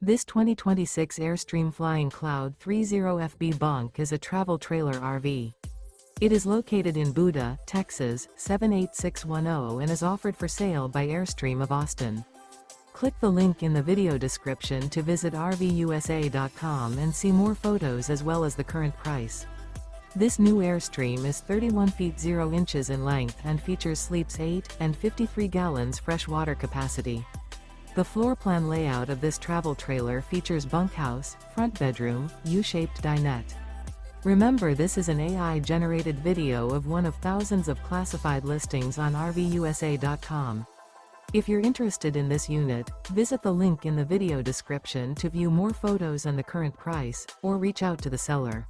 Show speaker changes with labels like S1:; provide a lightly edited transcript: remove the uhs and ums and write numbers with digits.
S1: This 2026 Airstream Flying Cloud 30FB Bunk is a travel trailer RV. It is located in Buda, Texas, 78610 and is offered for sale by Airstream of Austin. Click the link in the video description to visit RVUSA.com and see more photos as well as the current price. This new Airstream is 31 feet 0 inches in length and features sleeps 8 and 53 gallons fresh water capacity. The floor plan layout of this travel trailer features bunkhouse, front bedroom, U-shaped dinette. Remember, this is an AI-generated video of one of thousands of classified listings on RVUSA.com. If you're interested in this unit, visit the link in the video description to view more photos and the current price, or reach out to the seller.